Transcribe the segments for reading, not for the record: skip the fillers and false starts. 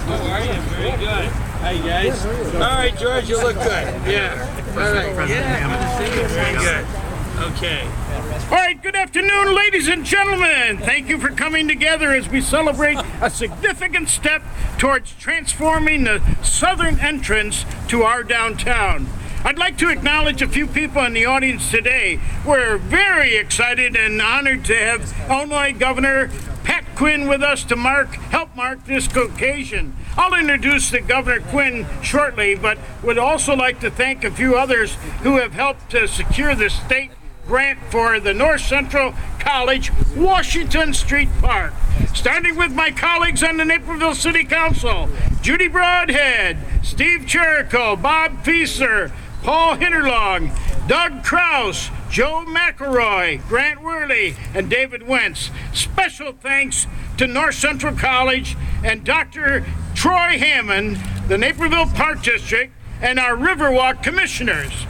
How are you? Very good. Hi, guys. All right, George, you look good. Yeah. All right. Yeah. Good to see you. Very good. Okay. All right, good afternoon, ladies and gentlemen. Thank you for coming together as we celebrate a significant step towards transforming the southern entrance to our downtown. I'd like to acknowledge a few people in the audience today. We're very excited and honored to have Illinois Governor Pat Quinn with us to help mark this occasion. I'll introduce the Governor Quinn shortly, but would also like to thank a few others who have helped to secure the state grant for the North Central College Washington Street Park. Starting with my colleagues on the Naperville City Council, Judy Broadhead, Steve Cherico, Bob Fieser, Paul Hinterlong, Doug Kraus, Joe McElroy, Grant Worley, and David Wentz. Special thanks to North Central College and Dr. Troy Hammond, the Naperville Park District, and our Riverwalk commissioners.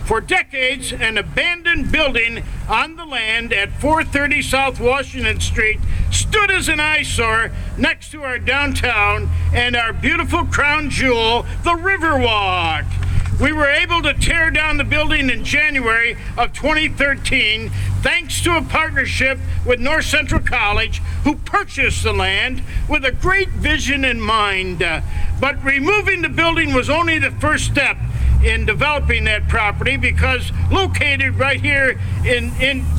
For decades, an abandoned building on the land at 430 South Washington Street stood as an eyesore next to our downtown and our beautiful crown jewel, the Riverwalk. We were able to tear down the building in January of 2013 thanks to a partnership with North Central College, who purchased the land with a great vision in mind. But removing the building was only the first step in developing that property, because located right here in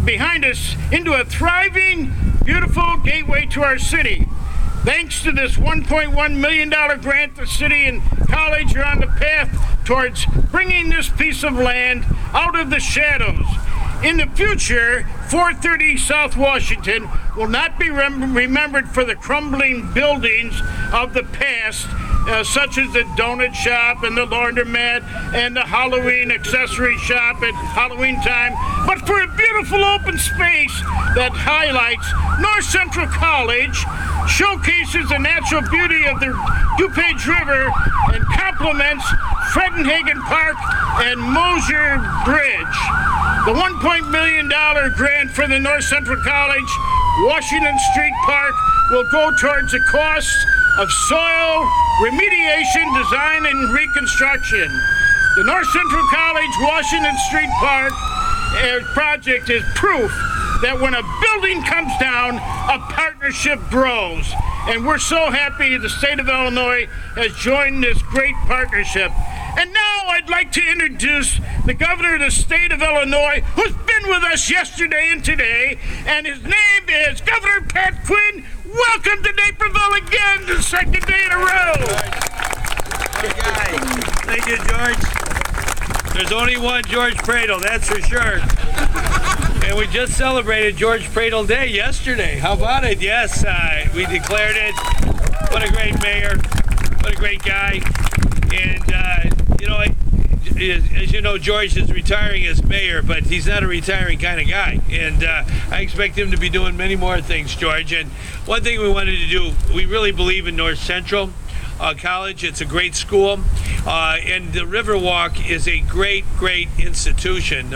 behind us into a thriving, beautiful gateway to our city. Thanks to this $1.1 million grant, the city and college are on the path towards bringing this piece of land out of the shadows. In the future, 430 South Washington will not be remembered for the crumbling buildings of the past, such as the donut shop and the laundromat and the Halloween accessory shop at Halloween time, but for a beautiful open space that highlights North Central College, showcases the natural beauty of the DuPage River, and complements Fredenhagen Park and Mosier Bridge. The $1 million grant for the North Central College Washington Street Park will go towards the cost of soil remediation, design, and reconstruction. The North Central College Washington Street Park project is proof that when a building comes down, a partnership grows. And we're so happy the state of Illinois has joined this great partnership. And now I'd like to introduce the governor of the state of Illinois, who's been with us yesterday and today, and his name is Governor Pat Quinn. Welcome to Naperville again, the second day in a row. Thank you, George. There's only one George Pradle, that's for sure. And we just celebrated George Pradle Day yesterday. How about it? Yes, we declared it. What a great mayor. What a great guy. And, as you know, George is retiring as mayor, but he's not a retiring kind of guy. And I expect him to be doing many more things, George. And one thing we wanted to do, we really believe in North Central College. It's a great school. And the Riverwalk is a great, great institution.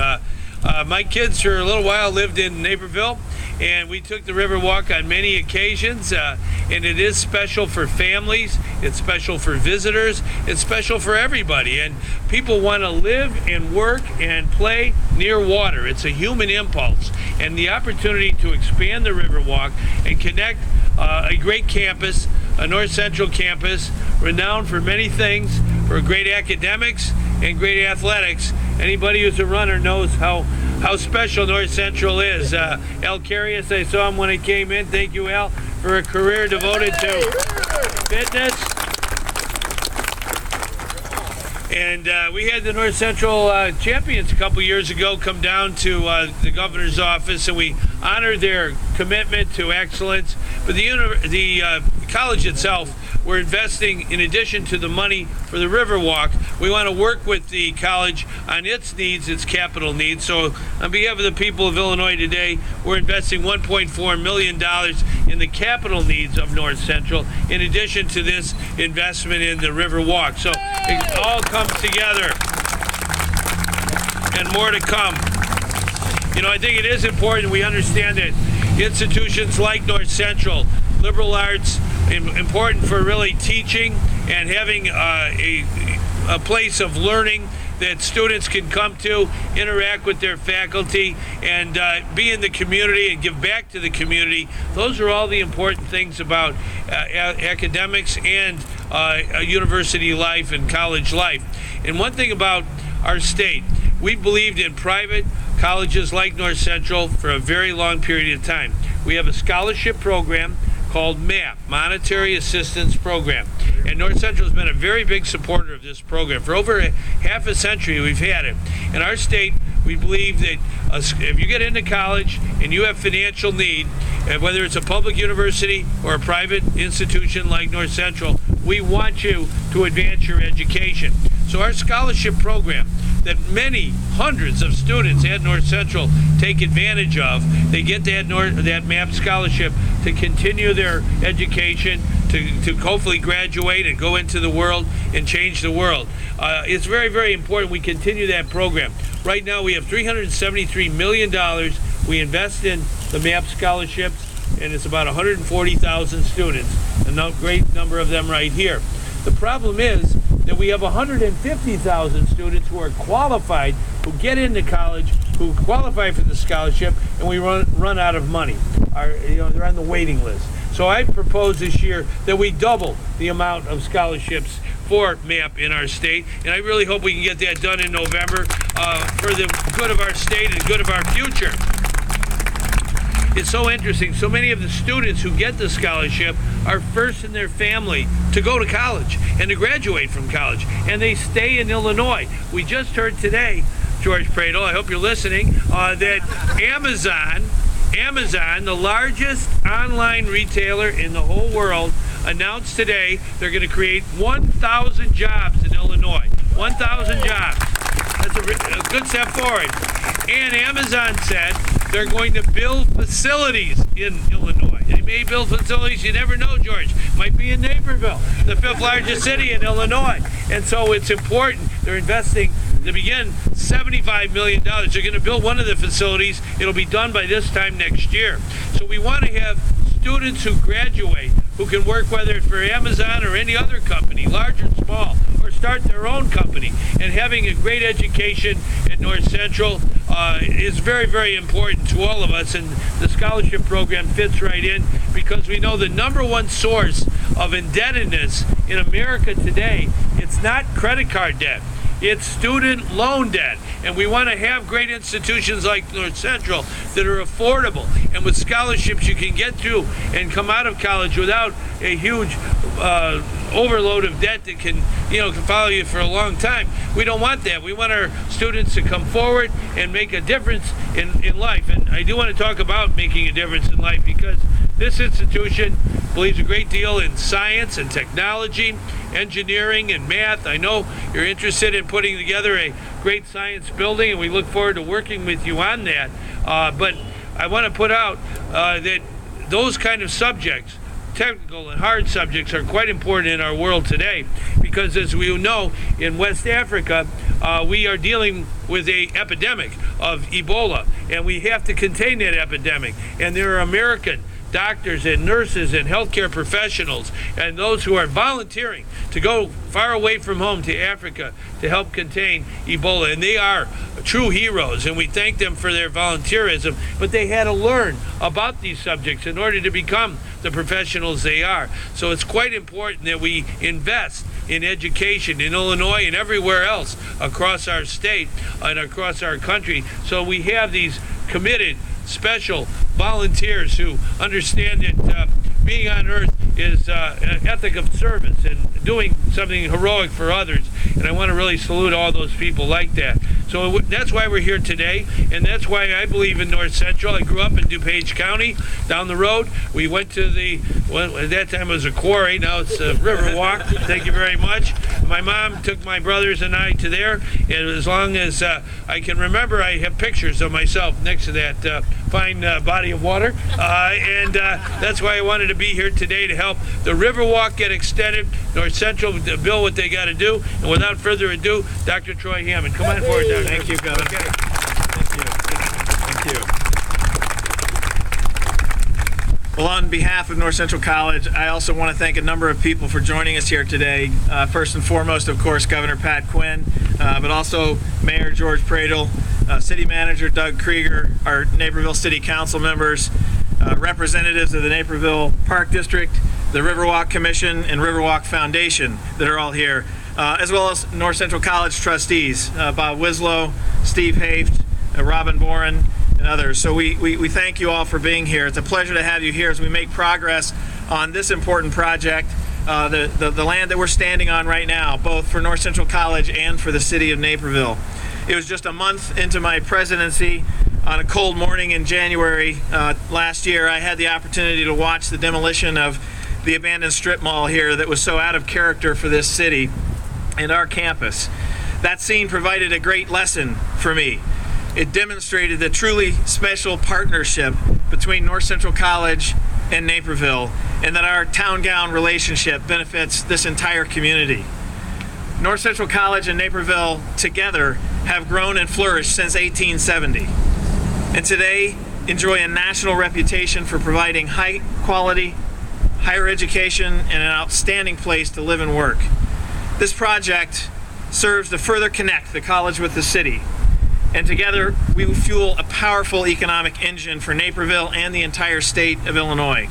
My kids for a little while lived in Naperville, and we took the Riverwalk on many occasions, and it is special for families, it's special for visitors, it's special for everybody, and people want to live and work and play near water. It's a human impulse, and the opportunity to expand the Riverwalk and connect a great campus, a North Central campus, renowned for many things, for great academics and great athletics. Anybody who's a runner knows how special North Central is. Al Carius, I saw him when I came in. Thank you, Al, for a career devoted to fitness. And we had the North Central champions a couple years ago come down to the governor's office, and we honored their commitment to excellence. But the college itself, we're investing, in addition to the money for the Riverwalk, we want to work with the college on its needs, its capital needs. So on behalf of the people of Illinois today, we're investing $1.4 million in the capital needs of North Central, in addition to this investment in the Riverwalk. So it all comes together, and more to come. You know, I think it is important we understand that institutions like North Central, liberal arts, important for really teaching and having a place of learning that students can come to, interact with their faculty, and be in the community and give back to the community. Those are all the important things about academics and university life and college life. And one thing about our state, we believed in private colleges like North Central for a very long period of time. We have a scholarship program called MAP, Monetary Assistance Program. And North Central has been a very big supporter of this program. For over half a century, we've had it. In our state, we believe that if you get into college and you have financial need, whether it's a public university or a private institution like North Central, we want you to advance your education. So our scholarship program that many hundreds of students at North Central take advantage of, they get that MAP scholarship to continue their education, to hopefully graduate and go into the world and change the world. It's very, very important we continue that program. Right now we have $373 million we invest in the MAP scholarships, and it's about 140,000 students, a great number of them right here. The problem is that we have 150,000 students who are qualified, who get into college, who qualify for the scholarship, and we run out of money. They're on the waiting list. So I propose this year that we double the amount of scholarships for MAP in our state, and I really hope we can get that done in November for the good of our state and good of our future. It's so interesting. So many of the students who get the scholarship are first in their family to go to college and to graduate from college, and they stay in Illinois. We just heard today, George Pradel, I hope you're listening, that Amazon, the largest online retailer in the whole world, announced today they're going to create 1,000 jobs in Illinois. 1,000 jobs. That's a good step forward. And Amazon said they're going to build facilities in Illinois. They may build facilities, you never know, George. Might be in Naperville, the 5th largest city in Illinois. And so it's important. They're investing, to begin, $75 million. They're going to build one of the facilities. It'll be done by this time next year. So we want to have students who graduate, who can work whether it's for Amazon or any other company, large or small, or start their own company. And having a great education at North Central is very, very important to all of us. And the scholarship program fits right in because we know the number one source of indebtedness in America today, it's not credit card debt. It's student loan debt. And we want to have great institutions like North Central that are affordable. And with scholarships, you can get through and come out of college without a huge overload of debt that can follow you for a long time. We don't want that. We want our students to come forward and make a difference in life. And I do want to talk about making a difference in life because this institution believes a great deal in science and technology, engineering and math. I know you're interested in putting together a great science building, and we look forward to working with you on that. But I want to put out that those kind of subjects, technical and hard subjects, are quite important in our world today because, as we know, in West Africa, we are dealing with an epidemic of Ebola, and we have to contain that epidemic. And there are American doctors and nurses and healthcare professionals and those who are volunteering to go far away from home to Africa to help contain Ebola. And they are true heroes, and we thank them for their volunteerism. But they had to learn about these subjects in order to become the professionals they are. So it's quite important that we invest in education in Illinois and everywhere else across our state and across our country. So we have these committed special volunteers who understand that being on earth is an ethic of service and doing something heroic for others. And I want to really salute all those people like that. So that's why we're here today, and that's why I believe in North Central. I grew up in DuPage County, down the road. We went to at that time it was a quarry, now it's a Riverwalk. Thank you very much. My mom took my brothers and I to there, and as long as I can remember, I have pictures of myself next to that fine body of water. And that's why I wanted to be here today to help the Riverwalk get extended, North Central build what they got to do. And without further ado, Dr. Troy Hammond. Come on forward, Doctor. Thank you, Governor. Okay. Thank you. Thank on behalf of North Central College, I also want to thank a number of people for joining us here today. First and foremost, of course, Governor Pat Quinn, but also Mayor George Pradle, City Manager Doug Krieger, our Naperville City Council members, representatives of the Naperville Park District, the Riverwalk Commission, and Riverwalk Foundation that are all here, as well as North Central College trustees, Bob Wislow, Steve Haft, Robin Boren, and others. So we thank you all for being here. It's a pleasure to have you here as we make progress on this important project, the land that we're standing on right now, both for North Central College and for the city of Naperville. It was just a month into my presidency. On a cold morning in January last year, I had the opportunity to watch the demolition of the abandoned strip mall here that was so out of character for this city and our campus. That scene provided a great lesson for me. It demonstrated the truly special partnership between North Central College and Naperville, and that our town-gown relationship benefits this entire community. North Central College and Naperville together have grown and flourished since 1870, and today enjoy a national reputation for providing high quality, higher education, and an outstanding place to live and work. This project serves to further connect the college with the city, and together we will fuel a powerful economic engine for Naperville and the entire state of Illinois.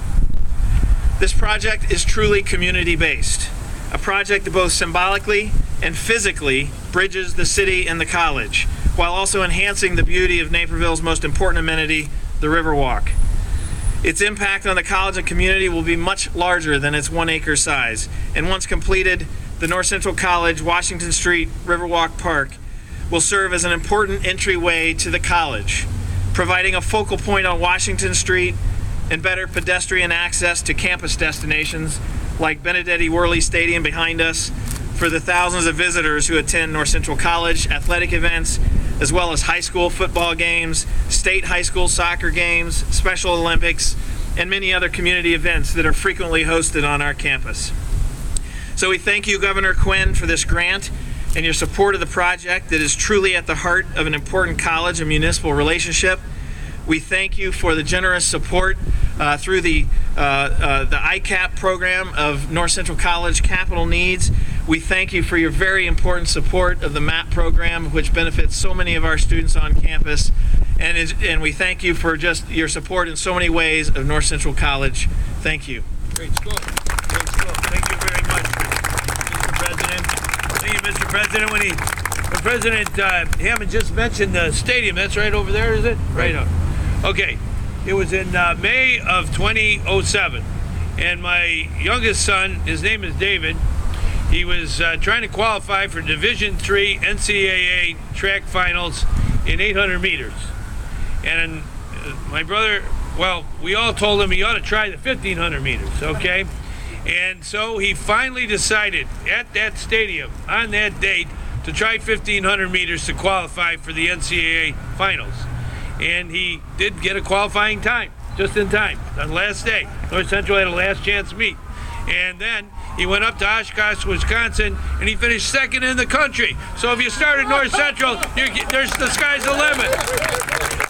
This project is truly community-based, a project that both symbolically and physically bridges the city and the college, while also enhancing the beauty of Naperville's most important amenity, the Riverwalk. Its impact on the college and community will be much larger than its 1 acre size, and once completed, the North Central College Washington Street Riverwalk Park will serve as an important entryway to the college, providing a focal point on Washington Street and better pedestrian access to campus destinations like Benedetti Worley Stadium behind us for the thousands of visitors who attend North Central College athletic events, as well as high school football games, state high school soccer games, Special Olympics, and many other community events that are frequently hosted on our campus. So we thank you, Governor Quinn, for this grant and your support of the project that is truly at the heart of an important college and municipal relationship. We thank you for the generous support through the ICAP program of North Central College Capital Needs. We thank you for your very important support of the MAP program, which benefits so many of our students on campus. And we thank you for just your support in so many ways of North Central College. Thank you. Great school. Great school. Thank you very much, Mr. President. Thank you, Mr. President. When President Hammond just mentioned the stadium, that's right over there, is it? Right up. Okay. It was in May of 2007, and my youngest son, his name is David, he was trying to qualify for Division III NCAA track finals in 800 meters. And my brother, well, we all told him he ought to try the 1500 meters, okay? And so he finally decided at that stadium on that date to try 1500 meters to qualify for the NCAA finals. And he did get a qualifying time, just in time, on the last day. North Central had a last chance meet. And then he went up to Oshkosh, Wisconsin, and he finished second in the country. So if you start at North Central, the sky's the limit.